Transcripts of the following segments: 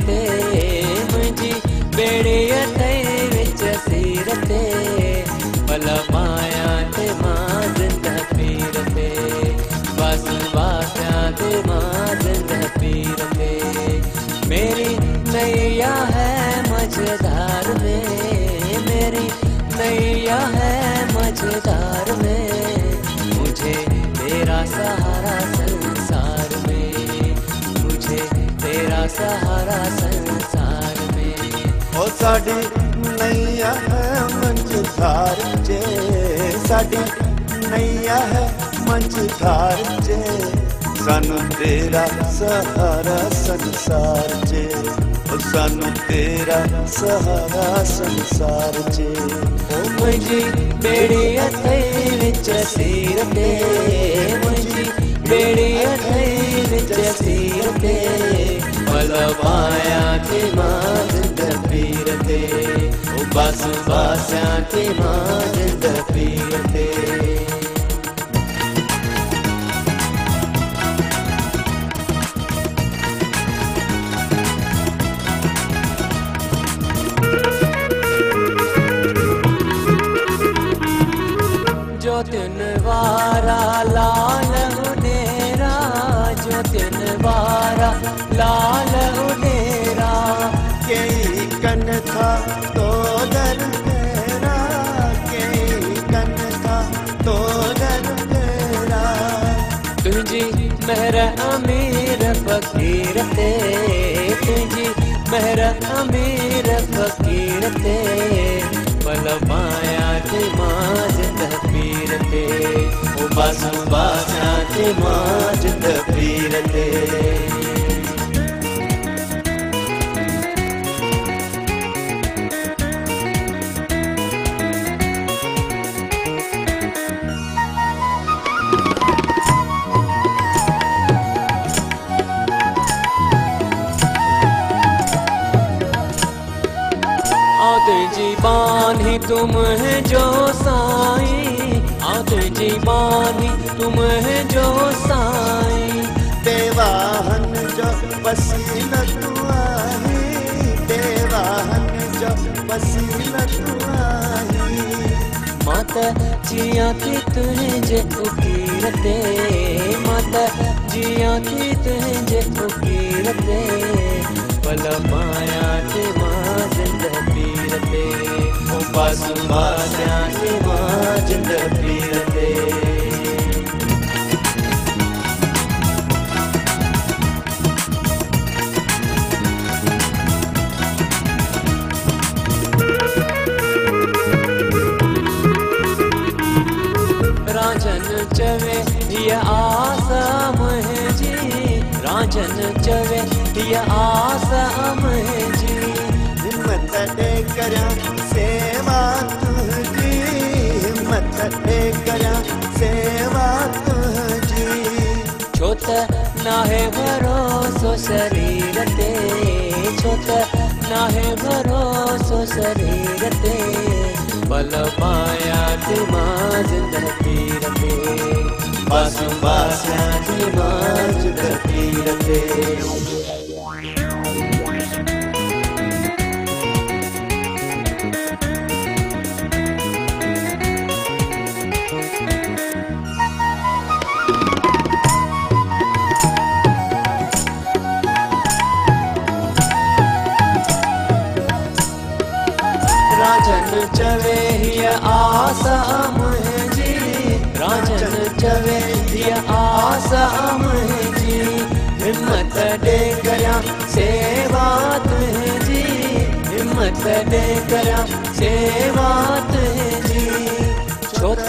ते मुंहिंजी बेड़ी अथई विच सीर ते भला माया ते मां ज़िंदा पीर ते बस बासियां ते मां ज़िंदा पीर ते मेरी नैया है मझधार में मेरी नैया है मझधार में मुझे तेरा सहारा संसार में मुझे तेरा सहारा संसार में ओ साडी नैया है मझधार चे साडी नैया है मझधार चे सानू तेरा सहारा संसार चे ओ सानू तेरा सहारा संसार चे ओ मुझी बेड़ी अथई विच सीर ते मुझी बेड़ी अथई विच सीर ते भला माया ते मां ज़िंदा पीर ते ओ बस बासियां ते मां ज़िंदा पीर ते जो तिन वारा लाल उडेरा जो तिन वारा लाल उडेरा कई कन था तो दर तेरा कई कन था तो दर तेरा तुझी मेहर अमीर फकीर ते तुझी मेहर अमीर फकीर ते भला माया ते मां ज़िंदा पीर ते ओ बस बासियां ते मां ज़िंदा पीर ते तुझी बानी तुम है जो साईं तुझी बानी तुम है जो साईं देवाहन जो पसीना तू आई देवाहन जो पसीना तू आई माता जिया थी तुझे उकीरते माता जिया थी तुझे उकीरते भला माया ते मां ज़िंदा पीर ते ओ बस बासियां ते मां ज़िंदा पीर ते राजन चवे ये आसा मुझी राजन चवे ये आसा मुझी हिम्मत दे करा सेवा तुझी हिम्मत दे करा सेवा तुझी छोत नाहे भरोसो शरीर ते छोत नाहे भरोसो शरीर ते भला माया ते मां ज़िंदा पीर ते बस बासियां ते मां ज़िंदा पीर ते राजन चवे ये आसा मुझी राजन चवे ये आसा मुझी हिम्मत दे करा सेवा तुझी हिम्मत दे करा सेवा तुझी छोत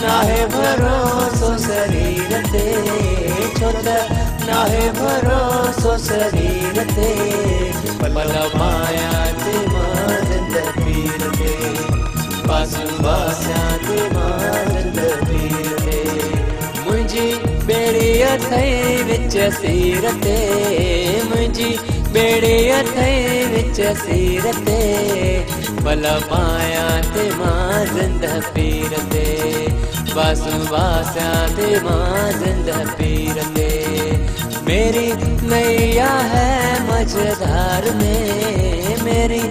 नाहे भरोसो शरीर ते छोत नाहे भरोसो शरीर ते भला माया ते मां ज़िंदा पीर ते बस बासियां ते मां ज़िंदा पीर ते मुंहिंजी बेड़ी अथई विच सीर ते मुंहिंजी बेड़ी अथई विच सीर ते भला माया ते मां ज़िंदा पीर ते बस बासियां ते मां ज़िंदा पीर ते मेरी नैया है मझधार में, मेरी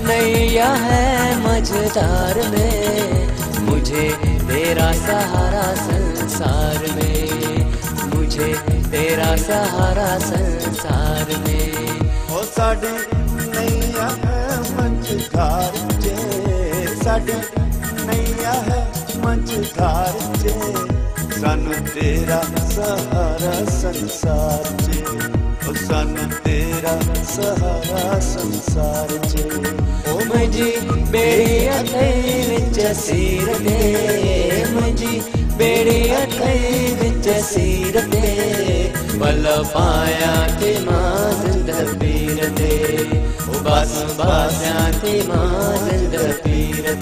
नैया है मझधार में, मुझे तेरा सहारा संसार में, मुझे तेरा सहारा संसार में। ओ साडी नैया है मझधार चे, साडी नैया है मझधार चे, सानू तेरा सहारा संसार चे, ओ सानू तेरा सहारा संसार चे। ओ मुझी बेड़ी अथई विच सीर दे, मुझी बेड़ी अथई विच सीर दे, बल पाया ते मां जिंद पीर दे, ओ बस बासिया ते मां जिंद पीर